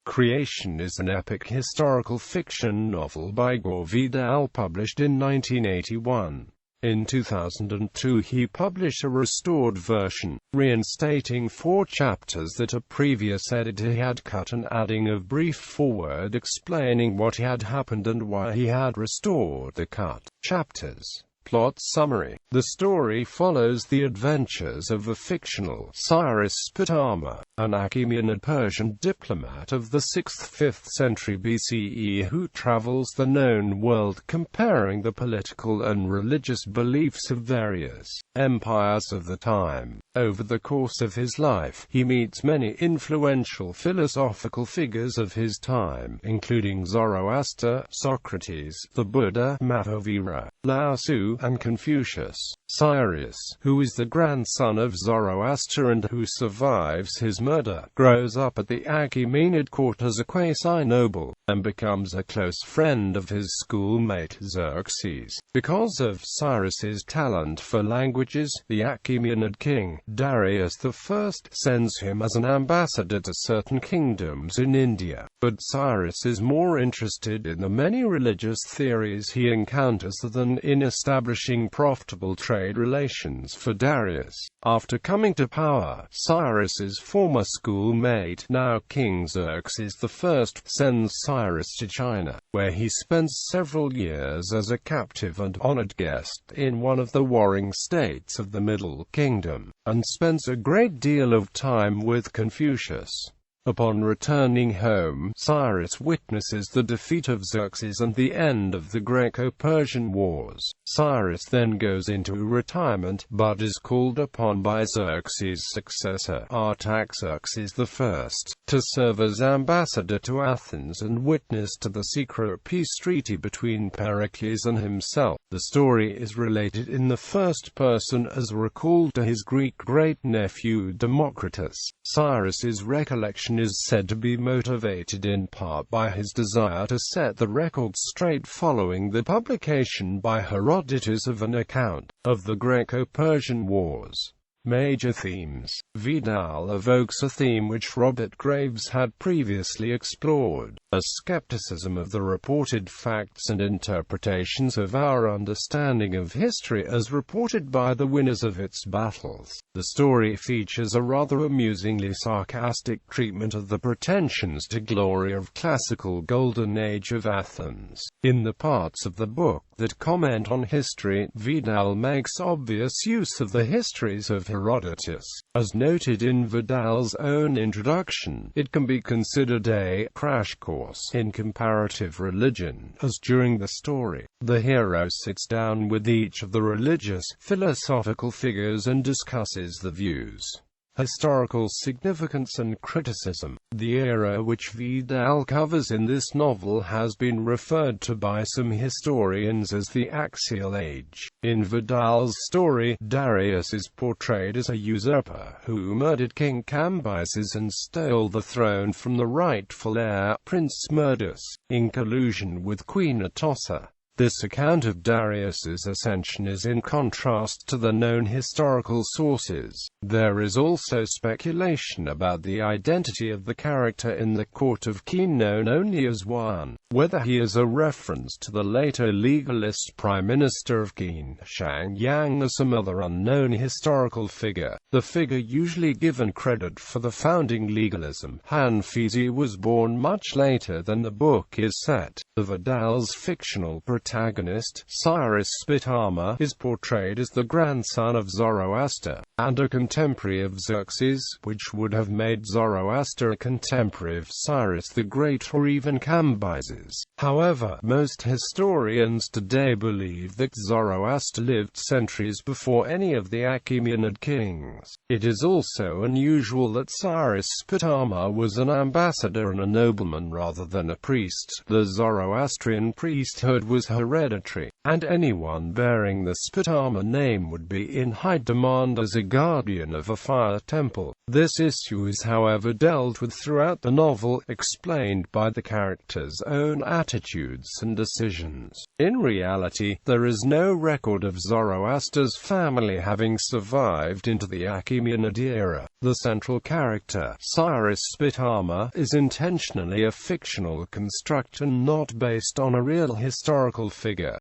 Creation is an epic historical fiction novel by Gore Vidal published in 1981. In 2002 he published a restored version, reinstating 4 chapters that a previous editor had cut and adding a brief foreword explaining what had happened and why he had restored the cut chapters. Plot summary. The story follows the adventures of a fictional Cyrus Spitama, an Achaemenid Persian diplomat of the 6th–5th century BCE who travels the known world comparing the political and religious beliefs of various empires of the time. Over the course of his life, he meets many influential philosophical figures of his time, including Zoroaster, Socrates, the Buddha, Mahavira, Lao Tzu, and Confucius. Cyrus, who is the grandson of Zoroaster and who survives his murder, grows up at the Achaemenid court as a quasi-noble, and becomes a close friend of his schoolmate Xerxes. Because of Cyrus's talent for languages, the Achaemenid king, Darius I, sends him as an ambassador to certain kingdoms in India. But Cyrus is more interested in the many religious theories he encounters than in establishing profitable trade relations for Darius. After coming to power, Cyrus's former schoolmate, now King Xerxes I, sends Cyrus to China, where he spends several years as a captive and honored guest in one of the warring states of the Middle Kingdom, and spends a great deal of time with Confucius. Upon returning home, Cyrus witnesses the defeat of Xerxes and the end of the Greco-Persian Wars. Cyrus then goes into retirement, but is called upon by Xerxes' successor, Artaxerxes I, to serve as ambassador to Athens and witness to the secret peace treaty between Pericles and himself. The story is related in the first person as recalled to his Greek great-nephew Democritus. Cyrus's recollection is said to be motivated in part by his desire to set the record straight following the publication by Herodotus of an account of the Greco-Persian Wars. Major themes. Vidal evokes a theme which Robert Graves had previously explored, a skepticism of the reported facts and interpretations of our understanding of history as reported by the winners of its battles. The story features a rather amusingly sarcastic treatment of the pretensions to glory of classical Golden Age of Athens. In the parts of the book that comment on history, Vidal makes obvious use of the histories of Herodotus. As noted in Vidal's own introduction, it can be considered a crash course in comparative religion, as during the story, the hero sits down with each of the religious, philosophical figures and discusses the views, historical significance and criticism. The era which Vidal covers in this novel has been referred to by some historians as the Axial Age. In Vidal's story, Darius is portrayed as a usurper who murdered King Cambyses and stole the throne from the rightful heir, Prince Smerdis, in collusion with Queen Atossa. This account of Darius's ascension is in contrast to the known historical sources. There is also speculation about the identity of the character in the court of Qin known only as Wan, whether he is a reference to the later legalist Prime Minister of Qin, Shang Yang, or some other unknown historical figure. The figure usually given credit for the founding legalism, Han Fizi, was born much later than the book is set. The Vidal's fictional protagonist, Cyrus Spitama, is portrayed as the grandson of Zoroaster, and a contemporary of Xerxes, which would have made Zoroaster a contemporary of Cyrus the Great or even Cambyses. However, most historians today believe that Zoroaster lived centuries before any of the Achaemenid kings. It is also unusual that Cyrus Spitama was an ambassador and a nobleman rather than a priest. The Zoroastrian priesthood was hereditary, and anyone bearing the Spitama name would be in high demand as a guardian of a fire temple. This issue is however dealt with throughout the novel, explained by the characters' own attitudes and decisions. In reality, there is no record of Zoroaster's family having survived into the Achaemenid era. The central character, Cyrus Spitama, is intentionally a fictional construct and not based on a real historical figure.